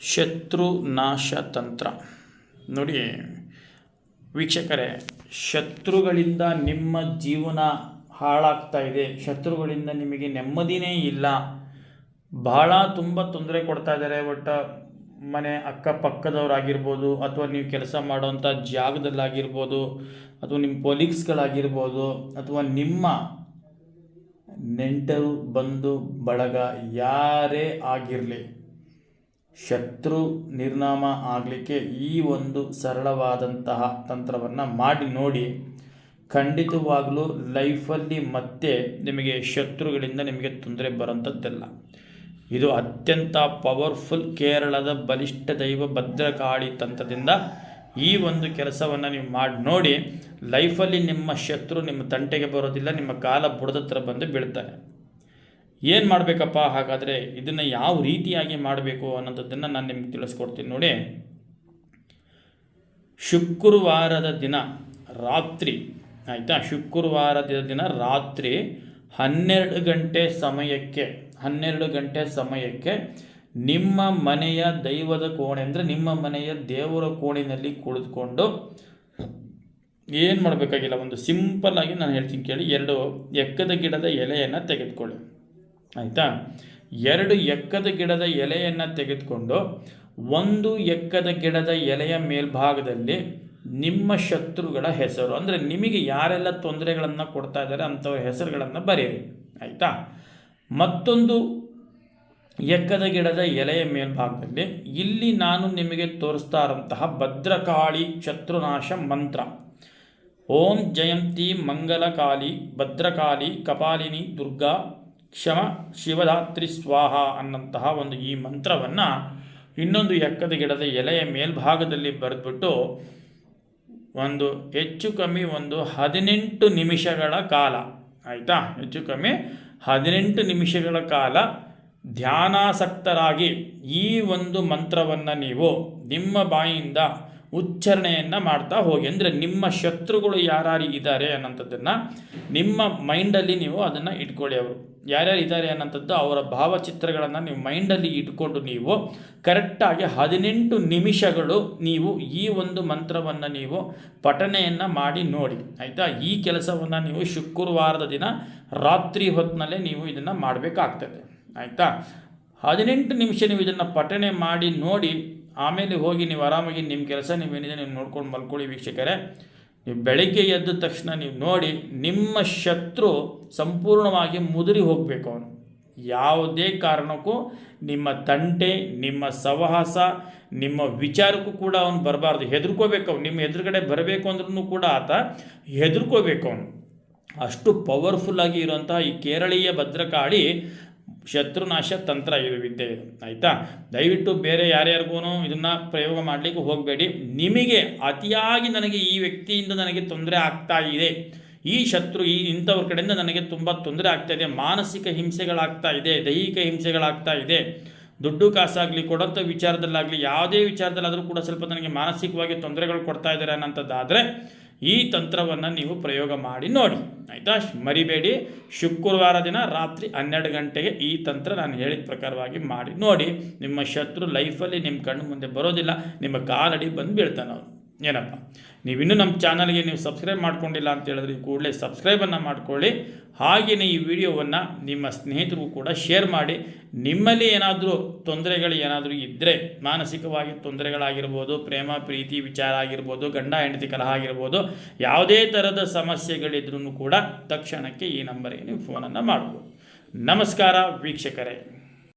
ಶತ್ರು ನಾಶ ತಂತ್ರ ನೋಡಿ ವೀಕ್ಷಕರೇ, ಶತ್ರುಗಳಿಂದ ನಿಮ್ಮ ಜೀವನ ಹಾಳಾಗ್ತಾ ಇದೆ. ಶತ್ರುಗಳಿಂದ ನಿಮಗೆ ನೆಮ್ಮದಿನೇ ಇಲ್ಲ. ಬಹಳ ತುಂಬ ತೊಂದರೆ ಕೊಡ್ತಾ ಇದ್ದಾರೆ. ಒಟ್ಟು ಮನೆ ಅಕ್ಕಪಕ್ಕದವರಾಗಿರ್ಬೋದು, ಅಥವಾ ನೀವು ಕೆಲಸ ಮಾಡೋವಂಥ ಜಾಗದಲ್ಲಾಗಿರ್ಬೋದು, ಅಥವಾ ನಿಮ್ಮ ಕೊಲೀಗ್ಸ್ಗಳಾಗಿರ್ಬೋದು, ಅಥವಾ ನಿಮ್ಮ ನೆಂಟರು ಬಂಧು ಬಳಗ ಯಾರೇ ಆಗಿರಲಿ, ಶತ್ರು ನಿರ್ನಾಮ ಆಗಲಿಕ್ಕೆ ಈ ಒಂದು ಸರಳವಾದಂತಹ ತಂತ್ರವನ್ನು ಮಾಡಿ ನೋಡಿ. ಖಂಡಿತವಾಗಲೂ ಲೈಫಲ್ಲಿ ಮತ್ತೆ ನಿಮಗೆ ಶತ್ರುಗಳಿಂದ ನಿಮಗೆ ತೊಂದರೆ ಬರೋಂಥದ್ದಲ್ಲ. ಇದು ಅತ್ಯಂತ ಪವರ್ಫುಲ್ ಕೇರಳದ ಬಲಿಷ್ಠ ದೈವ ಭದ್ರಕಾಳಿ ತಂತ್ರದಿಂದ ಈ ಒಂದು ಕೆಲಸವನ್ನು ನೀವು ಮಾಡಿ ನೋಡಿ. ಲೈಫಲ್ಲಿ ನಿಮ್ಮ ಶತ್ರು ನಿಮ್ಮ ತಂಟೆಗೆ ಬರೋದಿಲ್ಲ, ನಿಮ್ಮ ಕಾಲ ಬುಡದ ಹತ್ರ ಬಂದು ಬೀಳ್ತಾನೆ. ಏನು ಮಾಡಬೇಕಪ್ಪ ಹಾಗಾದರೆ, ಇದನ್ನು ಯಾವ ರೀತಿಯಾಗಿ ಮಾಡಬೇಕು ಅನ್ನೋದನ್ನು ನಾನು ನಿಮ್ಗೆ ತಿಳಿಸ್ಕೊಡ್ತೀನಿ ನೋಡಿ. ಶುಕ್ರವಾರದ ದಿನ ರಾತ್ರಿ, ಆಯಿತಾ, ಶುಕ್ರವಾರದ ದಿನ ರಾತ್ರಿ 12 ಗಂಟೆ ಸಮಯಕ್ಕೆ ನಿಮ್ಮ ಮನೆಯ ದೈವದ ಕೋಣೆ ಅಂದರೆ ನಿಮ್ಮ ಮನೆಯ ದೇವರ ಕೋಣೆಯಲ್ಲಿ ಕುಳಿತುಕೊಂಡು ಏನು ಮಾಡಬೇಕಾಗಿಲ್ಲ, ಒಂದು ಸಿಂಪಲ್ಲಾಗಿ ನಾನು ಹೇಳ್ತೀನಿ ಕೇಳಿ. 2 ಎಕ್ಕದ ಗಿಡದ ಎಲೆಯನ್ನು ತೆಗೆದುಕೊಳ್ಳಿ, ಆಯಿತಾ. 2 ಎಕ್ಕದ ಗಿಡದ ಎಲೆಯನ್ನು ತೆಗೆದುಕೊಂಡು 1 ಎಕ್ಕದ ಗಿಡದ ಎಲೆಯ ಮೇಲ್ಭಾಗದಲ್ಲಿ ನಿಮ್ಮ ಶತ್ರುಗಳ ಹೆಸರು, ಅಂದರೆ ನಿಮಗೆ ಯಾರೆಲ್ಲ ತೊಂದರೆಗಳನ್ನು ಕೊಡ್ತಾ ಇದ್ದಾರೆ ಅಂಥವ್ರ ಹೆಸರುಗಳನ್ನು ಬರೆಯಿರಿ, ಆಯಿತಾ. ಮತ್ತೊಂದು ಎಕ್ಕದ ಗಿಡದ ಎಲೆಯ ಮೇಲ್ಭಾಗದಲ್ಲಿ ಇಲ್ಲಿ ನಾನು ನಿಮಗೆ ತೋರಿಸ್ತಾ ಇರೋಂತಹ ಭದ್ರಕಾಳಿ ಶತ್ರುನಾಶ ಮಂತ್ರ, ಓಂ ಜಯಂತಿ ಮಂಗಲಕಾಳಿ ಭದ್ರಕಾಳಿ ಕಪಾಲಿನಿ ದುರ್ಗಾ ಕ್ಷಮ ಶಿವಧಾತ್ರಿ ಸ್ವಾಹ ಅನ್ನಂತಹ ಒಂದು ಈ ಮಂತ್ರವನ್ನು ಇನ್ನೊಂದು ಎಕ್ಕದ ಗಿಡದ ಎಲೆಯ ಮೇಲ್ಭಾಗದಲ್ಲಿ ಬರೆದ್ಬಿಟ್ಟು ಒಂದು ಹೆಚ್ಚು ಕಮ್ಮಿ 18 ನಿಮಿಷಗಳ ಕಾಲ, ಆಯಿತಾ, ಹೆಚ್ಚು ಕಮ್ಮಿ 18 ನಿಮಿಷಗಳ ಕಾಲ ಧ್ಯಾನಾಸಕ್ತರಾಗಿ ಈ ಒಂದು ಮಂತ್ರವನ್ನು ನೀವು ನಿಮ್ಮ ಬಾಯಿಯಿಂದ ಉಚ್ಚಾರಣೆಯನ್ನು ಮಾಡ್ತಾ ಹೋಗಿ. ಅಂದರೆ ನಿಮ್ಮ ಶತ್ರುಗಳು ಯಾರ್ಯಾರು ಇದ್ದಾರೆ ಅನ್ನೋಂಥದ್ದನ್ನು ನಿಮ್ಮ ಮೈಂಡಲ್ಲಿ ನೀವು ಅದನ್ನು ಇಟ್ಕೊಳ್ಳಿ. ಅವರು ಯಾರ್ಯಾರು ಇದ್ದಾರೆ ಅನ್ನೋಂಥದ್ದು ಅವರ ಭಾವಚಿತ್ರಗಳನ್ನು ನೀವು ಮೈಂಡಲ್ಲಿ ಇಟ್ಕೊಂಡು ನೀವು ಕರೆಕ್ಟಾಗಿ 18 ನಿಮಿಷಗಳು ನೀವು ಈ ಒಂದು ಮಂತ್ರವನ್ನು ನೀವು ಪಠಣೆಯನ್ನು ಮಾಡಿ ನೋಡಿ, ಆಯಿತಾ. ಈ ಕೆಲಸವನ್ನು ನೀವು ಶುಕ್ರವಾರದ ದಿನ ರಾತ್ರಿ ಹೊತ್ತಿನಲ್ಲೇ ನೀವು ಇದನ್ನು ಮಾಡಬೇಕಾಗ್ತದೆ, ಆಯಿತಾ. 18 ನಿಮಿಷ ನೀವು ಇದನ್ನು ಪಠಣೆ ಮಾಡಿ ನೋಡಿ. ಆಮೇಲೆ ಹೋಗಿ ನೀವು ಆರಾಮಾಗಿ ನಿಮ್ಮ ಕೆಲಸ ನೀವೇನಿದೆ ನೀವು ನೋಡ್ಕೊಂಡು ಮಲ್ಕೊಳ್ಳಿ ವೀಕ್ಷಕರೇ. ನೀವು ಬೆಳಗ್ಗೆ ಎದ್ದ ತಕ್ಷಣ ನೀವು ನೋಡಿ, ನಿಮ್ಮ ಶತ್ರು ಸಂಪೂರ್ಣವಾಗಿ ಮುದುರಿ ಹೋಗಬೇಕು. ಅವನು ಯಾವುದೇ ಕಾರಣಕ್ಕೂ ನಿಮ್ಮ ತಂಟೆ, ನಿಮ್ಮ ಸಹವಾಸ, ನಿಮ್ಮ ವಿಚಾರಕ್ಕೂ ಕೂಡ ಅವನು ಬರಬಾರ್ದು. ಹೆದರ್ಕೋಬೇಕು. ಅವನು ನಿಮ್ಮ ಎದುರುಗಡೆ ಬರಬೇಕು ಅಂದ್ರೂ ಕೂಡ ಆತ ಹೆದರ್ಕೋಬೇಕು. ಅವನು ಅಷ್ಟು ಪವರ್ಫುಲ್ಲಾಗಿ ಇರುವಂತಹ ಈ ಕೇರಳೀಯ ಭದ್ರಕಾಳಿ ಶತ್ರುನಾಶ ತಂತ್ರ ಇದು ವಿದ್ಯೆ ಇದು, ಆಯಿತಾ. ದಯವಿಟ್ಟು ಬೇರೆ ಯಾರ್ಯಾರಿಗೂ ಇದನ್ನು ಪ್ರಯೋಗ ಮಾಡಲಿಕ್ಕೆ ಹೋಗಬೇಡಿ. ನಿಮಗೆ ಅತಿಯಾಗಿ ನನಗೆ ಈ ವ್ಯಕ್ತಿಯಿಂದ ನನಗೆ ತೊಂದರೆ ಆಗ್ತಾ ಇದೆ, ಈ ಶತ್ರು ಇಂಥವ್ರ ಕಡೆಯಿಂದ ನನಗೆ ತುಂಬ ತೊಂದರೆ ಆಗ್ತಾ ಇದೆ, ಮಾನಸಿಕ ಹಿಂಸೆಗಳಾಗ್ತಾ ಇದೆ, ದೈಹಿಕ ಹಿಂಸೆಗಳಾಗ್ತಾ ಇದೆ, ದುಡ್ಡು ಕಾಸಾಗಲಿ ಕೊಡೋಂಥ ವಿಚಾರದಲ್ಲಾಗಲಿ ಯಾವುದೇ ವಿಚಾರದಲ್ಲಾದರೂ ಕೂಡ ಸ್ವಲ್ಪ ನನಗೆ ಮಾನಸಿಕವಾಗಿ ತೊಂದರೆಗಳು ಕೊಡ್ತಾ ಇದ್ದಾರೆ ಅನ್ನೋಂಥದ್ದಾದರೆ ಈ ತಂತ್ರವನ್ನು ನೀವು ಪ್ರಯೋಗ ಮಾಡಿ ನೋಡಿ, ಆಯಿತಾ. ಮರಿಬೇಡಿ, ಶುಕ್ರವಾರ ದಿನ ರಾತ್ರಿ 12 ಗಂಟೆಗೆ ಈ ತಂತ್ರ ನಾನು ಹೇಳಿದ ಪ್ರಕಾರವಾಗಿ ಮಾಡಿ ನೋಡಿ. ನಿಮ್ಮ ಶತ್ರು ಲೈಫಲ್ಲಿ ನಿಮ್ಮ ಕಣ್ಣು ಮುಂದೆ ಬರೋದಿಲ್ಲ, ನಿಮ್ಮ ಕಾಲಡಿ ಬಂದು ಬೀಳ್ತಾನೆ ಅವನು. ಏನಪ್ಪ, ನೀವಿನ್ನೂ ನಮ್ಮ ಚಾನಲ್ಗೆ ನೀವು ಸಬ್ಸ್ಕ್ರೈಬ್ ಮಾಡ್ಕೊಂಡಿಲ್ಲ ಅಂತ ಹೇಳಿದ್ರೆ ಕೂಡಲೇ ಸಬ್ಸ್ಕ್ರೈಬನ್ನು ಮಾಡ್ಕೊಳ್ಳಿ. ಹಾಗೆಯೇ ಈ ವಿಡಿಯೋವನ್ನು ನಿಮ್ಮ ಸ್ನೇಹಿತರಿಗೂ ಕೂಡ ಶೇರ್ ಮಾಡಿ. ನಿಮ್ಮಲ್ಲಿ ಏನಾದರೂ ತೊಂದರೆಗಳು ಏನಾದರೂ ಇದ್ದರೆ, ಮಾನಸಿಕವಾಗಿ ತೊಂದರೆಗಳಾಗಿರ್ಬೋದು, ಪ್ರೇಮ ಪ್ರೀತಿ ವಿಚಾರ ಆಗಿರ್ಬೋದು, ಗಂಡ ಹೆಂಡತಿ ಕಲಹ ಆಗಿರ್ಬೋದು, ಯಾವುದೇ ಥರದ ಸಮಸ್ಯೆಗಳಿದ್ರೂ ಕೂಡ ತಕ್ಷಣಕ್ಕೆ ಈ ನಂಬರಿಗೆ ನೀವು ಫೋನನ್ನು ಮಾಡ್ಬೋದು. ನಮಸ್ಕಾರ ವೀಕ್ಷಕರೇ.